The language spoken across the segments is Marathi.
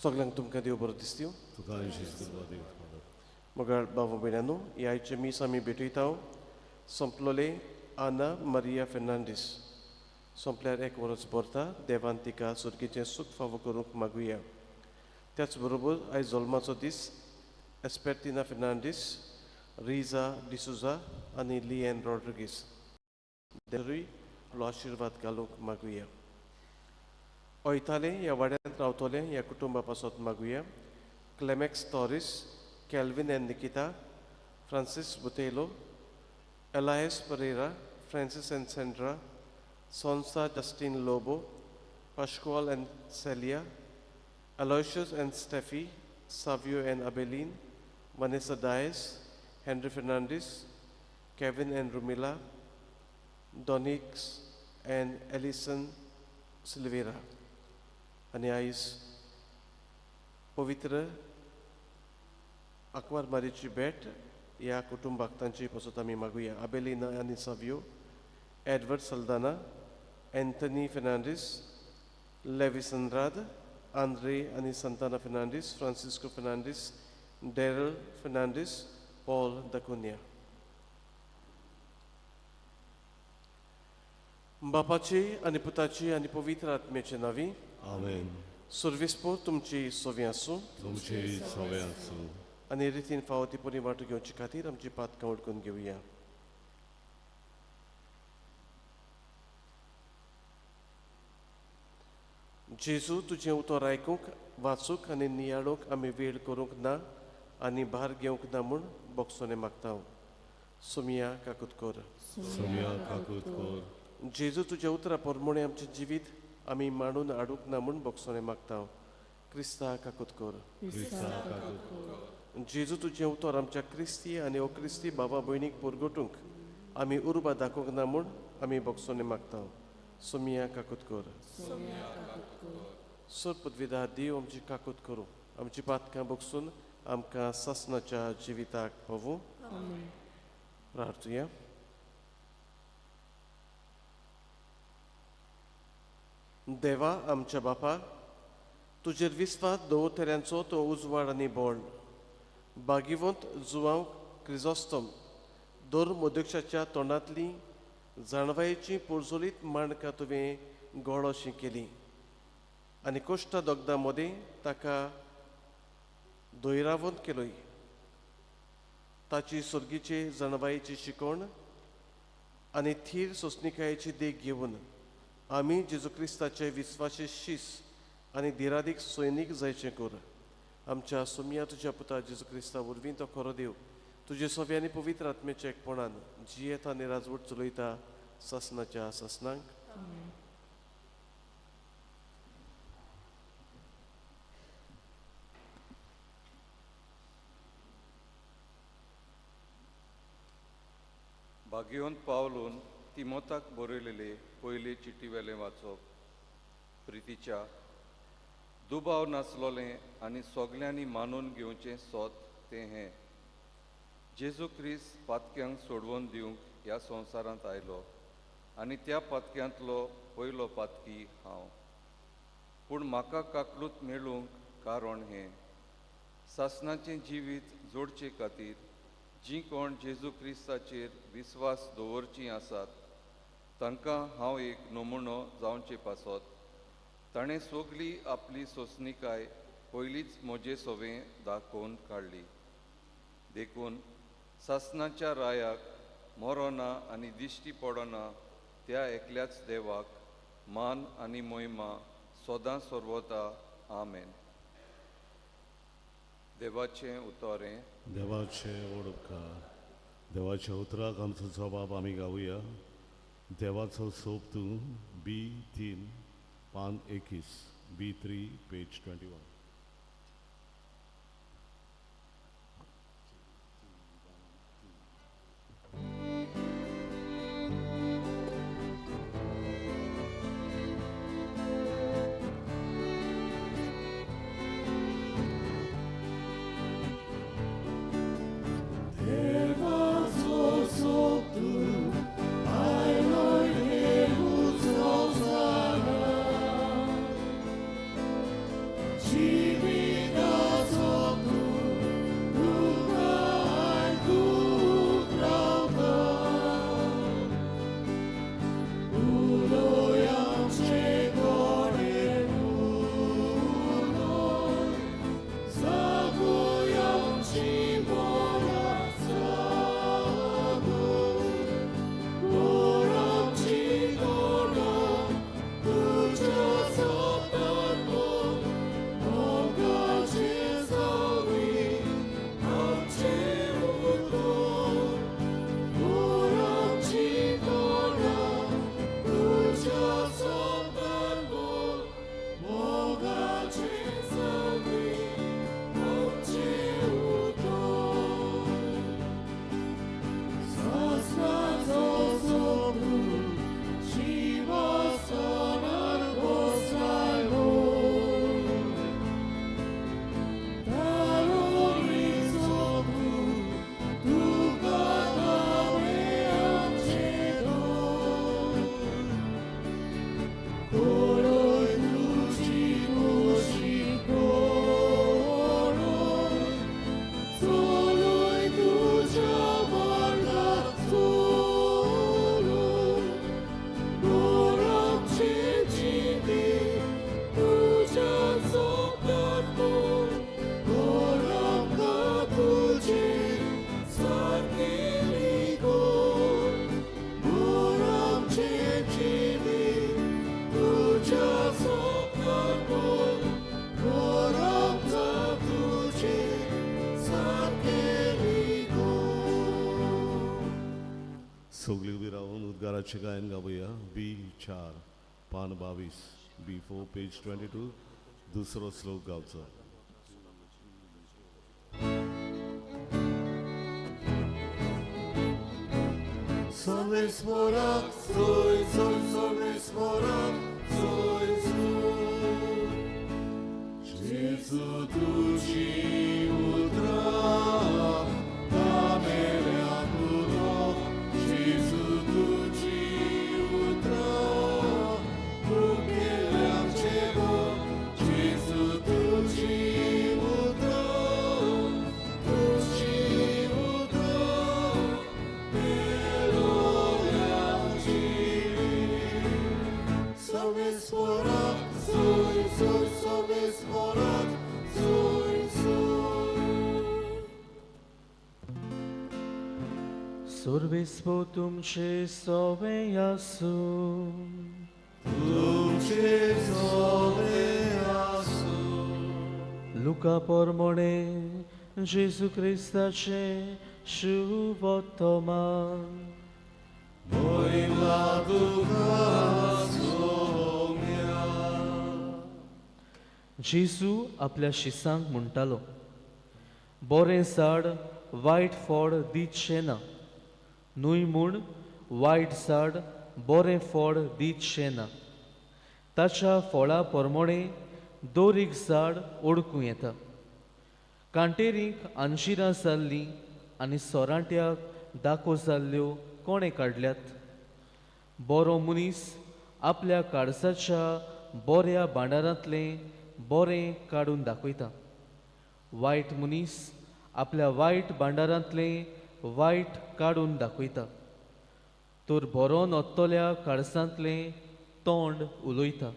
Soglang तुमकां देव बरो दिसत्यो. तुका शिस्तुवा देव. मगर बाबा भयणांनो, ह्या आयचे मीस आमी भेटयता संपलोले आना मारिया फेर्नांडीस. संपल्यार एक वर्स भरता. देवान तिका सुर्गेचें सूख फावो करूंक मागुया. त्याच बरोबर आयज जल्माचो दीस एस्पेर्टिना फेर्नांडीस, रिजा डिसुजा आनी लिएन रॉड्रिगीस. देवरूय आपलो आशिर्वाद घालूंक मागुया. ओयताले ह्या वाड्यांत रावतले ह्या कुटुंबा पासत मागुया. Clemex Torres, Calvin and Nikita, Francis Botelho, Elias Pereira, Francis and Sandra, सोन्सा Justin Lobo, Pascoal and Celia, Aloysius and Steffi, Savio and Abelin, Vanessa Dias, Henry Fernandez, Kevin and Rumila, Donix and Ellison Silveira. आणि आयज पवित्र आंकवार मारीची भेट ह्या कुटुंबाक तांची पासत आमी मागुया. आबेलिना आनी Savio, Edward Saldanha, Anthony Fernandes, Levi संद्राद, आंद्रे आनी Santana Fernandes, Francisco Fernandes, Daryl Fernandes, Paul D'Cunha. बापाची आनी पुताची आनी पवित्र आत्म्याचे नावी. आमेन. सर्विस्पो तुमची सोवी आसूं. तुमची सवय आसूं. आनी रितीन फावो ती बरी वाट घेवचे खातीर आमची पातकां उडकून घेवया. जेजू तुजें उतर आयकूंक, वाचूंक आनी नियाळूंक आमी वेळ करूंक ना आनी भार घेवंक ना म्हूण बोगसोने मागता. सुमिया काकूत कोर. सुमिया काकूत कोर. जेजू तुज्या उतरा पोरमोणे आमचें जिवीत आमी मांडून हाडूंक ना म्हूण बोगसोने मागता. क्रिस्ता काकूत कोर. जेजू तुजें उतर आमच्या क्रिस्ती आनी अक्रिस्ती बाबा भयणीक पुरगोटूंक आमी उर्बा दाखोवंक ना म्हूण आमी बोगसोने मागता. सुमिया काकूत कोर. सर पदवीदार देव आमची काकूत करूं. आमची पातकां बोगसून आमकां ससनाच्या जिविताक पावूं. प्रार्थुया. देवा आमच्या बापा, तुजेर विस्वास दवरतल्यांचो तो उजवाड आनी बोळ. बागिवंत जुवांव क्रिजॉस्टम दोर मोदक्षाच्या तोंडांतली जाणवायेची पुरजोलीत मांडका तुवें गोळोशी केली आनी कोश्टा दोगदा मोदे ताका दोयरावंत केलोय. ताची सुर्गीचे जाणवायेची शिकोण आनी थीर सोंसणिकायेची देख घेवन आमी जेजू क्रिस्ताचे विस्वासी शीस आनी धिरादीक सैनीक जायचें कर. आमच्या सुमिया तुज्या पुता जेजू क्रिस्ता वरवीं तो खरो देव तुजे सोबे आनी पवित्र आत्म्याच्या एकपणान जियेता आनी राजवट चलयता ससनाच्या ससनांक. भाग्यवंत पावलून तिमोथाक बरयलेले पयले चिटी वेलें वाचप. प्रितीच्या दुबाव नासलोलें आनी सोगल्यांनी मानून घेवचें सोत तें हें. जेजू क्रिस्त पातक्यांक सोडवून दिवंक ह्या संवसारांत आयलो आनी त्या पातक्यांतलो पयलो पातकी हांव. पूण म्हाका काकलूत मेळूंक कारण हें सासणाचें जिवीत जोडचे खातीर जीं कोण जेजू क्रिस्ताचेर विस्वास दवरचीं आसात तांकां हांव एक नमुनो जावचे पासत ताणें सगळी आपली सोंसणीकाय पयलींच म्हजे सोबें दाखोवन काडली देखून सासणाच्या रायाक मरोना आनी दिश्टी पडना त्या एकल्याच देवाक मान आनी महिमा सदां सर्वता आमेन. देवाचें उतोरें. देवाचे ओडकार. देवाच्या उतराक आमचो जबाब आमी गावुया. देवाचो सोप तूं B3 पान 21 B3 पेज 21. सगळी उबी रावून उद्गाराचे गायन गावुया. B4 पान 22 B4 पेज 22 दुसरो श्लोक गावचो. Solis morak, soy, soy, solis morak, soy, soy. Jesu tuci utra, damele acudo. Jesu tuci utra, buchele acebo. Jesu tuci utra, tuci utra. Solis morak, soy, soy, solis morak, soy, soy. Survispo tumce sove yasu, Tumce sove asu. Luca pormone, Gesù Christace, Shuvottoman. Moja ducha soumia. जेजू आपल्या शिसांक म्हणटालो, बरें झाड वायट फळ दितशें ना, न्हय म्हूण वायट झाड बरें फळ दितशें ना. ताच्या फळा प्रमाणे दर एक झाड ओळखूं येता. कांटेरीक अंजिरां जाल्लीं आनी सोरांट्याक दाखो जाल्ल्यो कोणें काडल्यात? बरो मनीस आपल्या काळजाच्या बऱ्या भांडारांतलें बरें काडून दाखयता. वायट मनीस आपल्या वायट भांडारांतलें वायट काडून दाखयता. तर बरो नोत्तोल्या काळसांतलें तोंड उलयता.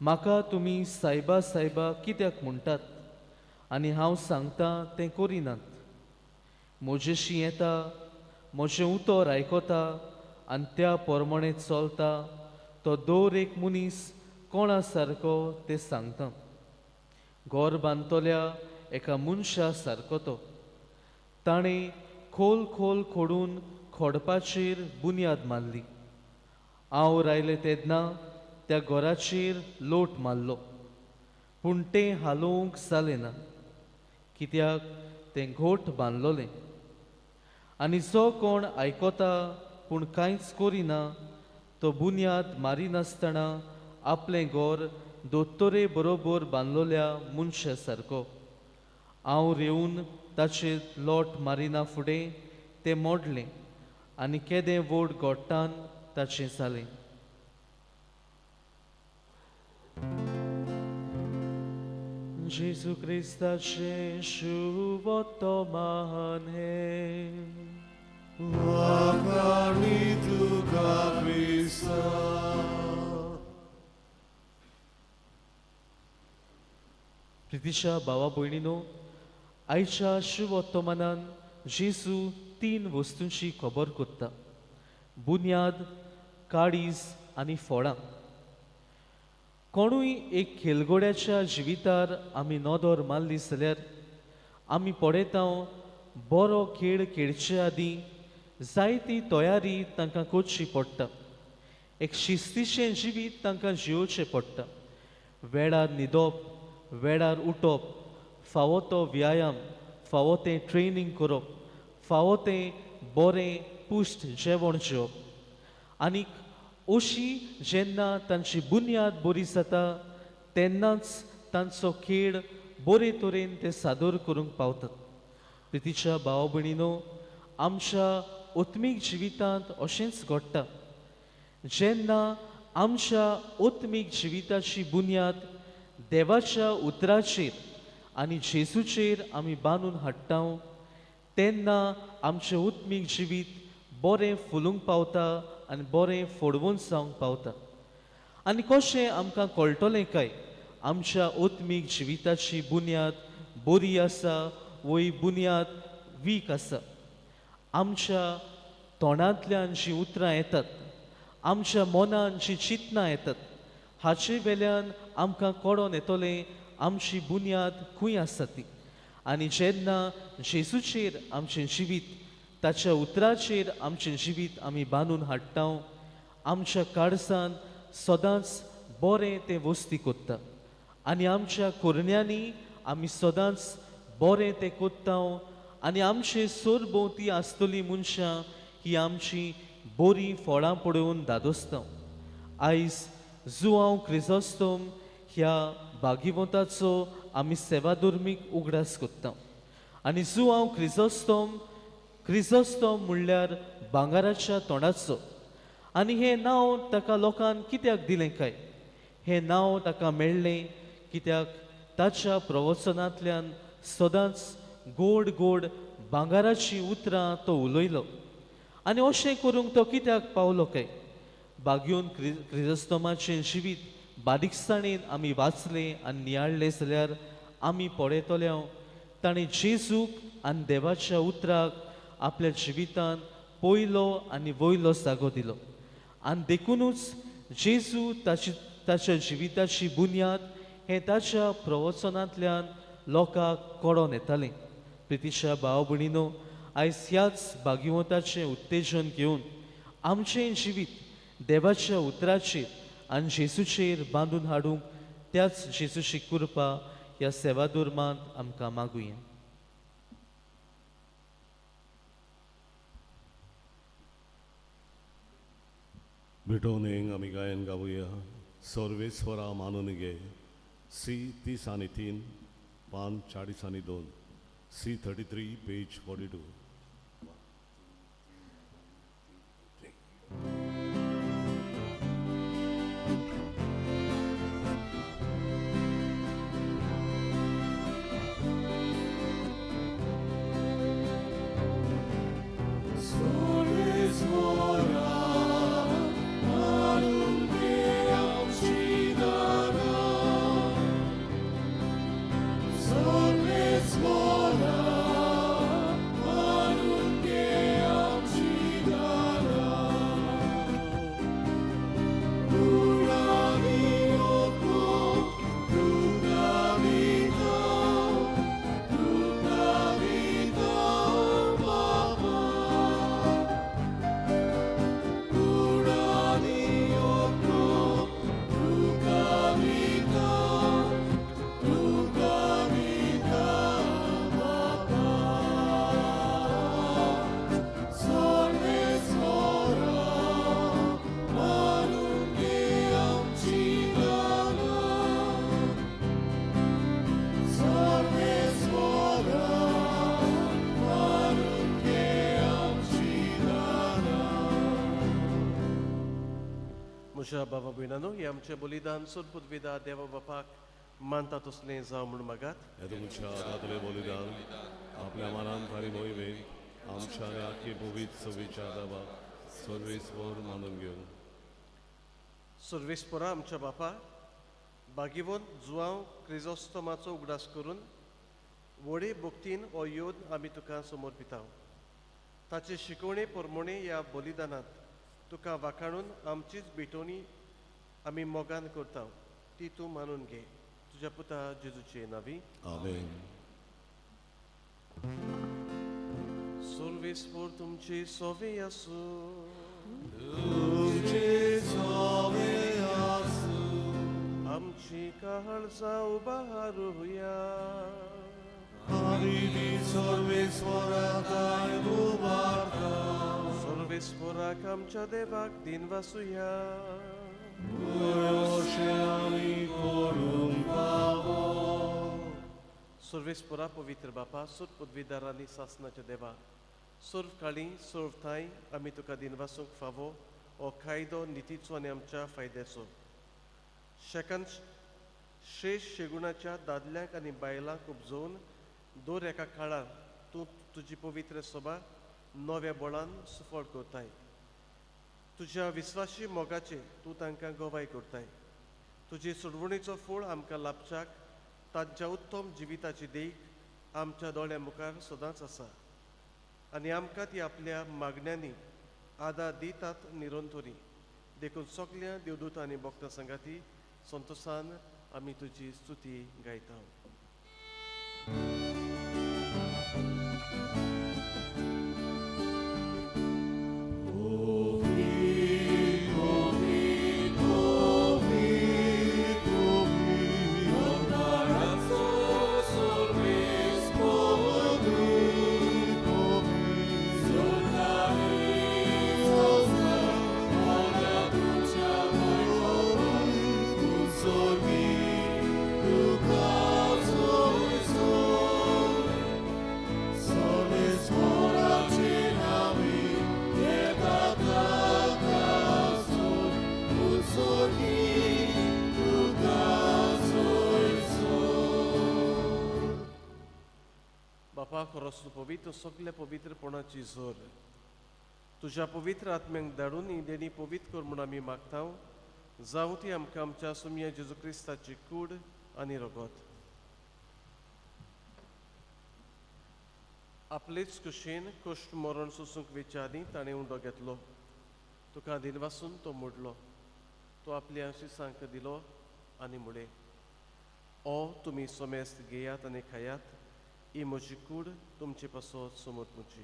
म्हाका तुमी सायबा सायबा कित्याक म्हणटात आनी हांव सांगतां तें करिनात. म्हजेशी येता, म्हजें उतर आयकता आनी त्या पोरमोणे चलता तो दर एक मनीस कोणा सारको तें सांगता. घर बांदतल्या एका मनशा सारको तो. ताणें खोल खोल खोडून खोडपाचेर बुन्याद मारली. हांव रायलें तेन्ना त्या घराचेर लोट मारलो, पूण तें हालोवंक जालें ना, कित्याक तें घोट बांदलोलें. आनी जो कोण आयकता पूण कांयच करिना तो बुन्याद मारिनासतना आपलें घर दोतोरे बरोबर बांदलोल्या मनशा सारको. हांव रेवन ताचेर लोट मारिना फुडें तें मोडलें आनी केदें व्हड घोट्टान ताचें जालें. जेजू क्रिस्ताचें शुभ वर्तमान हें. Wakani tuka Krista. प्रितीच्या भावा भयणीनो, आयच्या शुभ वर्तमानान जेजू 3 वस्तूंची खबर कोत्ता: बुन्याद, काळीज आनी फळां. कोणूय एक खेलगड्याच्या जिवितार आमी नदर मारली जाल्यार आमी पळयता बरो खेळ खेळचे आदीं जायती तयारी तांकां करची पडटा. एक शिस्तीचें जिवीत तांकां जियोवचें पडटा. वेळार न्हिदप, वेळार उठप, फावो तो व्यायाम, फावो तें ट्रेनींग करप, फावो तें बरें पुश्ट जेवण जेवप. आनीक अशी जेन्ना तांची बुन्याद बरी जाता तेन्नाच तांचो खेळ बरे तरेन ते सादर करूंक पावतात. प्रितीच्या भाव भयणीनो, आमच्या ओत्मीक जिवितांत अशेंच घडटा. जेन्ना आमच्या ओत्मीक जिविताची बुन्याद देवाच्या उतराचेर आनी जेजूचेर आमी बांदून हाडटा तेन्ना आमचें ओत्मीक जिवीत बरें फुलूंक पावता आनी बरें फडवून जावंक पावता. आनी कशें आमकां कळटलें काय आमच्या ओत्मीक जिविताची बुन्याद बरी आसा वय बुन्याद वीक आसा? आमच्या तोंडांतल्यान जीं उतरां येतात, आमच्या मनान जीं चिंतनां येतात, हाचे वेल्यान आमकां कळोन येतलें आमची बुन्याद खंय आसा ती. आनी जेन्ना जेजूचेर आमचें जिवीत, ताच्या उतराचेर आमचें जिवीत आमी बांदून हाडटा, आमच्या काळजांत सदांच बरें तें वस्ती कोत्ता. आनी आमच्या कुरण्यांनी आमी सदांच बरें तें कोत्ता आनी आमचे सरभोंवती आसतलीं मनशां ही आमची बरीं फळां पळोवन दादोसता. आयज जुआंव क्रिजोस्तोम ह्या भागिवंताचो आमी सेवाधर्मीक उगडास कोत्ता. आनी जुआंव क्रिजोस्तोम म्हणल्यार भांगाराच्या तोंडाचो. आनी हें नांव ताका लोकांन कित्याक दिलें काय? हें नांव ताका मेळ्ळें कित्याक ताच्या प्रवचनांतल्यान सदांच गोड गोड भांगाराची उतरां तो उलयलो. आनी अशें करूंक तो कित्याक पावलो काय? भाग्योन क्रिजोस्तोमाचें जिवीत बारीकसाणेन आमी वाचलें आनी नियाळ्ळें जाल्यार आमी पळयतले ताणें जेजूक आनी देवाच्या उतराक आपल्या जिवितांत पयलो आनी वयलो जागो दिलो. आनी देखूनच जेजू ताच्या जिविताची बुन्याद हें ताच्या प्रवचनांतल्यान लोकांक कळोन येतालें. प्रितीच्या भाव भयणीनो, आयज ह्याच भागिवंताचें उत्तेजन घेवन आमचें जिवीत देवाच्या उतराचेर आनी जेजूचेर बांदून हाडूंक त्याच जेजूची कृपा ह्या सेवाधर्मांत आमकां मागुया. विठोनेंग आमी गायन गावुया. सर्वेस्वरा मानून घे. सी 30 आनी 3, पान 40 आनी 2, C33, पेज 42. म्हज्या बाबा भयणानो हे आमचें बलिदान सुरपुद्विदा देवा बापाक मानता तसलें जावं म्हूण मागात. हे तुमच्या दातले बलिदान आपल्या मनान फारी मोहिमेन आमच्या आनी आख्खी पवित्र सभेच्या दाबा सर्वेस्वर मानून घेवन सर्वेस्परा आमच्या बापा बागिवोन जुआंव क्रिजोस्तोमाचो उगडास करून व्हडे भक्तीन हो योद आमी तुका समर्पिताव. ताचे शिकवणे प्रमाणे ह्या बलिदानांत तुका वाखाणून आमचीच भेटोवणी आमी मोगान करता ती तूं मानून घे. तुज्या पुता जेजूचे नांवी. आमेन. सर्वेस्पर तुमची सोवे आसूं. आमची काळजा उबारूया. सर्वेस्पराक आमच्या देवाक दिन वासुया. सर्वेस्परा पवित्र बापा सुर पदवीदार आनी सासनाच्या देवा सर्व काळी सर्व थाय आमी तुका दिन वासूंक फावो हो कायदो नितीचो आनी आमच्या फायद्याचो. शेकांत श्रेश्ठ शेगुणाच्या दादल्यांक आनी बायलांक उपजोवन दर एका काळार तूं तुजी पवित्र सभा नव्या बळान सुफळ करताय. तुज्या विस्वासी मोगाचे तूं तांकां गोवाय करताय. तुजे सोडवणेचो फळ आमकां लाभच्याक तांच्या उत्तम जिविताची देख आमच्या दोळ्या मुखार सदांच आसा आनी आमकां ती आपल्या मागण्यांनी आदार दितात निरंतरी. देखून सगल्या देवदूत आनी भक्त संगाती संतोशान आमी तुजी स्तुती गायता. बापा खरोच तूं पवित्र सगल्या पवित्रपणाची झर तुज्या पवित्र आत्म्यांक धाडून ही देणी पवित्र कर म्हूण आमी मागता. जावं ती आमकां आमच्या सुमया जेजू क्रिस्ताची कूड आनी रगत. आपलेच कुशीन कश्ट मरण सोसूंक वेच्या आदी ताणें उंडो घेतलो. तुका दिन वासून तो मोडलो. तो आपल्या शिसांक दिलो आनी मुळे ओ तुमी सोमेस्त घेयात आनी खायात. ही म्हजी कूड तुमचे पासत समोर म्हजी.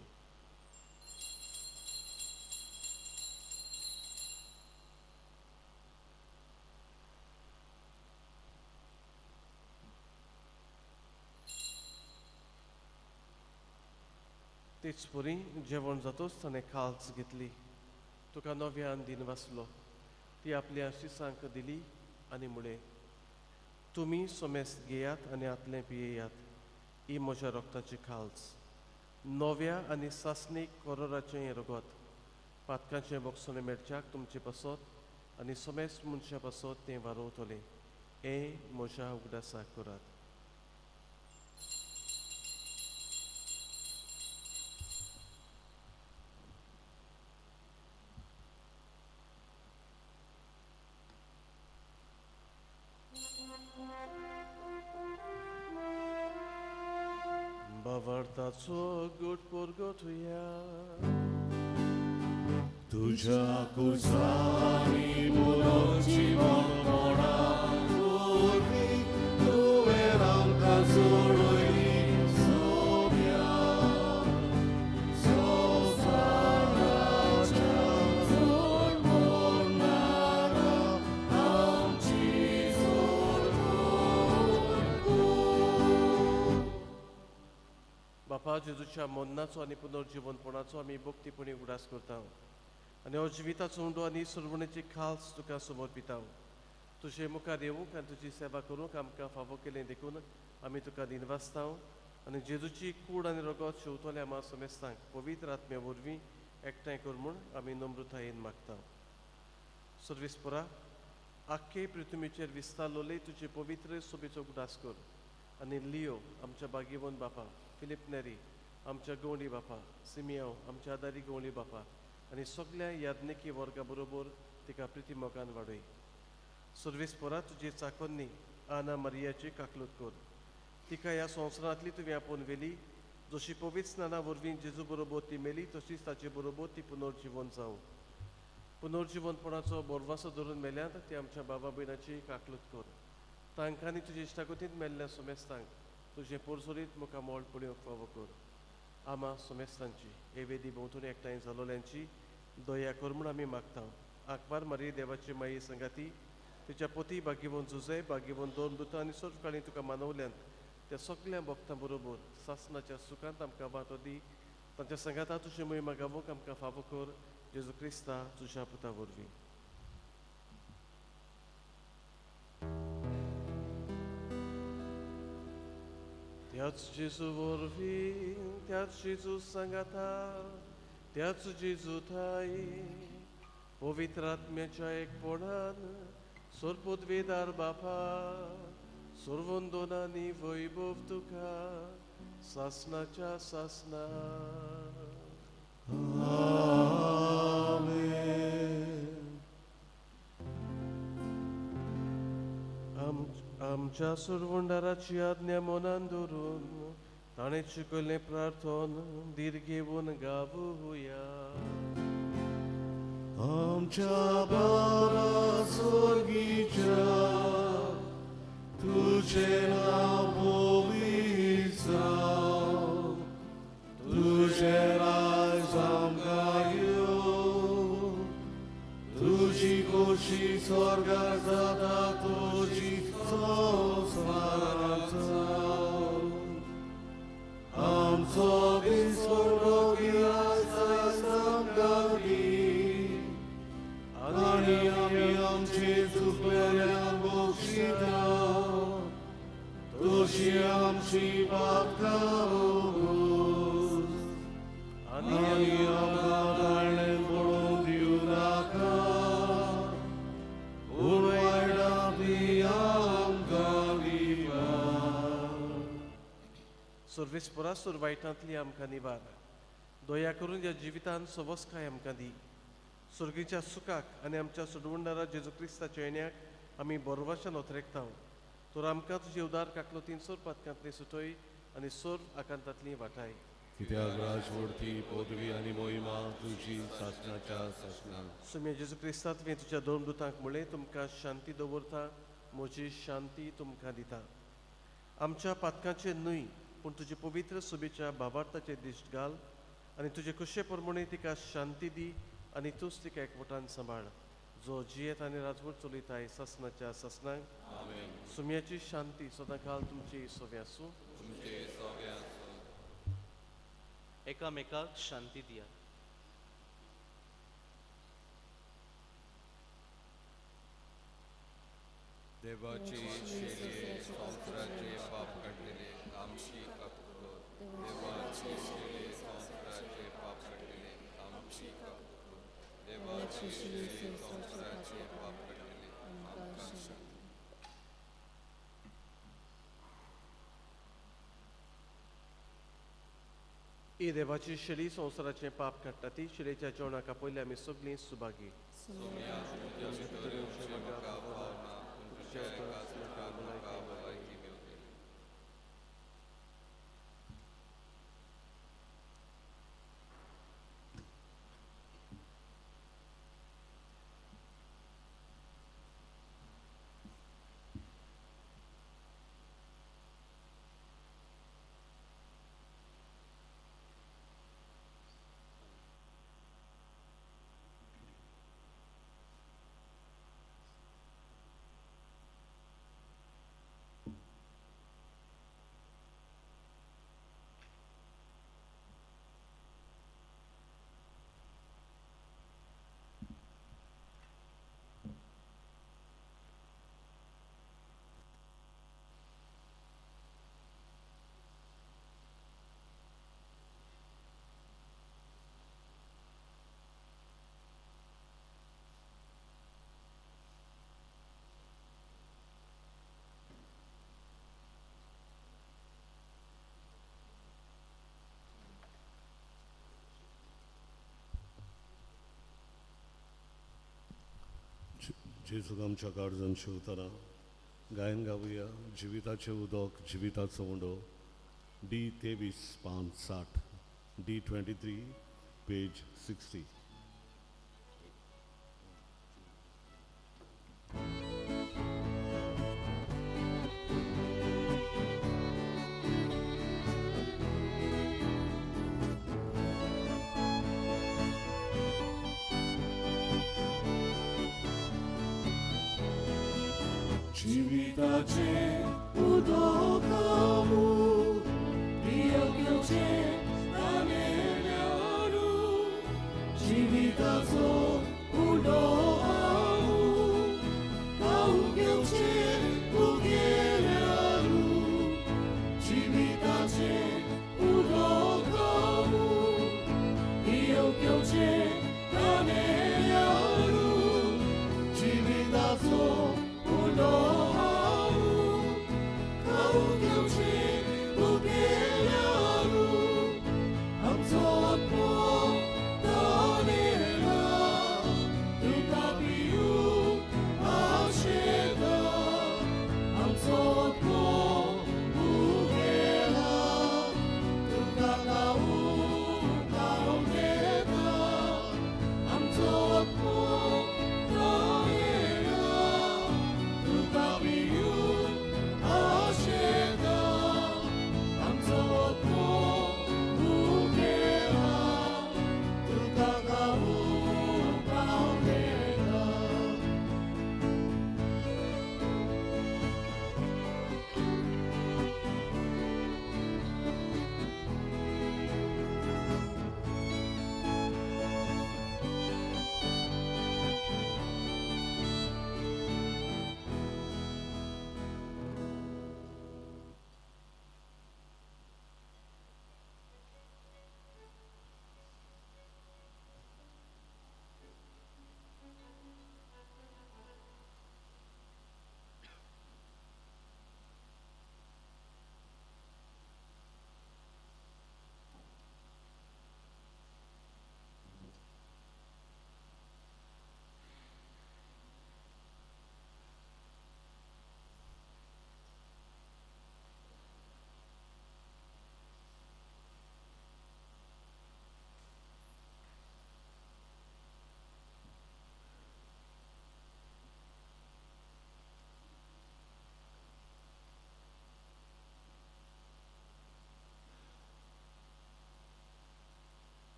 तेच परी जेवण जातोच ताणें काल्च घेतली. तुका नव्यान दिन वाचलो. ती आपल्या शिसांक दिली आनी मुळे तुमी सोमेस्त घेयात आनी आतलें पियेयात. ही म्हज्या रक्ताची खाल्च नव्या आनी सासणीक कोरोराचें हें रगत पातकांचें बोगसोने मेळच्याक तुमचे पासत आनी सोमेस्त मनशा पासत तें वारोवतलें. हें म्हज्या उगडासाक करात. बावार्थाचो गोड परगटुया. तुझ्या कुसानी मुलं जीवनपणा तुवें आमकां सोडली सोम्या संवसाराच्या सोड मोडणारा आमची बापा जेजूच्या मोन्नाचो आनी पुनर्जीवनपणाचो आमी भक्तीपणी उगडास करता आनी हो जिविताचो उंडो आनी सुरवणेची खाल्स तुका समर्पिता. तुजे मुखार येवंक आनी तुजी सेवा करूंक आमकां फावो केलें देखून आमी तुका दिनवासता आनी जेजूची कूड आनी रगत शेवतले आमा समेस्तांक पवित्र आत्म्या वरवीं एकठांय कर म्हूण आमी नम्रतायेन मागता. सर्वेस्परा आख्खे पृथ्वीचेर विस्तारलोले तुजे पवित्र सोबेचो उदास कर आनी लियो आमच्या बागेवन बापा, फिलिप नेरी आमच्या गवळी बापा, सिमियांव आमच्या आदारी गवळी बापा आनी सगळ्या याज्ञिकी वर्गा बरोबर तिका प्रितीमोगान वाडय. सर्वेस्परा तुजे चाकोन्नी आना मरियाची काकलूत कर. तिका ह्या संवसारांतली तुवें आपोवन व्हेली. जशी पवित्र स्नाना वरवीं जेजू बरोबर ती मेली तशीच ताचे बरोबर ती पुनर्जीवन जावं. पुनर्जीवनपणाचो बोरवासो धरून मेल्यांत ती आमच्या बाबा भयणाची काकलूत कर. तांकां आनी तुजे इश्टागतींत मेल्ल्या सोमेस्तांक तुजे पोरसोरीत मुखार मोळपणेवक फावो कर. आमा सोमेस्तांची हे वेदी भोंवतणी एकठांय जालोल्यांची दया कर म्हूण आमी मागता. आंकवार मारी देवाची माई संगाती तिच्या पोती बागीवन जुजे बागीवन दोन दुतां आनी सर्व काळी तुका मानवल्यांत त्या सगळ्या भक्तां बरोबर सासणाच्या सुखांत आमकां वांटो दी. तांच्या संगाता तुजी मोहिमा गावूंक आमकां फावो कर. जेजू क्रिस्ता तुज्या पुता वरवीं. त्याच जेजू वरवीं त्याच जेजू सांगाता त्याच जेजू थाय पवित्र आत्म्याच्या एकपणान सर्वोद्वेदार बापा सर्वोंदोनांनी वैभव तुका सासणाच्या सासना. आमच्या सुरवंडाराची आज्ञा मनान धरून ताणें शिकयल्लें प्रार्थन धीर घेवन गावुया. आमच्या बाबा स्वर्गीच्या तुझे नाव पवित्र जावं. तुझे राज आमकां येवं. तुझी खोशी स्वर्गांत जाता तुझी संवसारांत जावं. आमचो दिसवडो गिरायक आमकां दी आनी आमी आमचे चुकलेल्यांक बक्षिता. तशी आमची पातकां बोगोस आनी आमकां ताळ्ळें पडोवन दिवं नाका. पूण वायटांतली आमकां निवार. सर्वेस्परा सुरवायटांतली आमकां निवार. दया करून ह्या जिवितांत सवस्काय आमकां दी. सुर्गीच्या सुखाक आनी आमच्या सुडवंडारा जेजू क्रिस्ताच्या येण्याक आमी बोरवाशान ओतरेकता. तर आमकां तुजे उदार काकलोतीन सोर पातकांतली सुटय आनी सोर आकांतांतली वाटाय. कित्याक राजवडती पदवी आनी मोहिमा तुजी सासणाच्या सासणां. सुम्या जेजू क्रिस्ता तुवें तुज्या दोन दुतांक म्हणलें तुमकां शांती दवरता म्हजी शांती तुमकां दिता. आमच्या पातकांचेर न्हय पूण तुजे पवित्र सुबेच्या भावार्थाचेर दिश्ट घाल आनी तुजे कुशे प्रमाणे तिका शांती दी आनी तूंच तिका एकवटान सांबाळ. जो जियेत आनी राजवट चलयताय सासणाच्या सासणांक. सुम्याची शांती सदां काळ तुमची सोबे आसूं. एकामेकाक शांती दिया. देवाची शेळये संवसाराचे पाप काडलेले आमची काकूर. देवाची शेळये संवसाराचे पाप काडलेले आमची काकूर. देवाची शेळये संवसाराचे पाप काडलेले आमकां शांती. ही देवाची शेळी संवसाराचें पाप काडटा ती शेळयेच्या जेवणाक पयलीं आमी सगळीं सुभागी. जेजूक आमच्या काळजान शिवतना गायन गावया जिविताचे उदक जिविताचो उंडो D23 पान 60 D23 पेज 60. जिविताचे उदकामू योग्यचे नामेल्यारू जिविताचो उडो आमू योग्यचे उगेल्यारू जिविताचे उदकामू योग्यचे नामेल्यारू जिविताचो उडो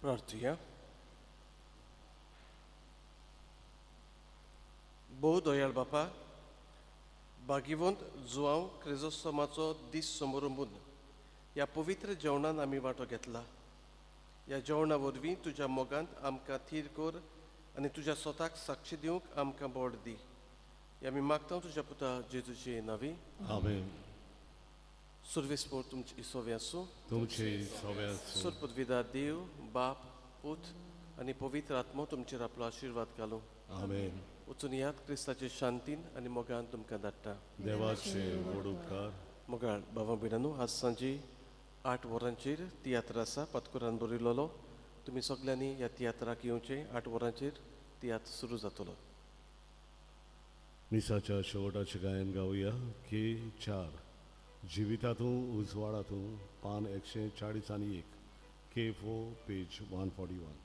प्रार्थया. भोव दयाळ बापा, भागिवंत जुआंव क्रिजोस्तोमाचो दीस समारंभून ह्या पवित्र जेवणान आमी वांटो घेतला. ह्या जेवणा वरवीं तुज्या मोगांत आमकां थीर कर आनी तुज्या स्वताक साक्षी दिवंक आमकां बोड दी. हे आमी मागता तुज्या पुता जेजूची नांवी. आमेन. Survispor तुमचे इसोवे आसूं. तुमचे सगळ्या सुरपदविदा देव बाप पूत आनी पवित्र आत्मो तुमचेर आपलो आशिर्वाद घालूं. आमेन. वचून यात क्रिस्ताचे शांतीन आनी मोगान तुमकां धाडटा. देवाचे व्हड उपकार. मोगाळ भावा भयणांनो, आज सांजे 8 वरांचेर तियात्र आसा पातकुरान बरयलोलो. तुमी सगल्यांनी ह्या तियात्राक येवचें. 8 वरांचेर तियात्र सुरू जातलो. मिसाच्या शेवटाचे गायन गावया K4 जिवितातूं उजवाडातूं पान 141 K4 पेज 141.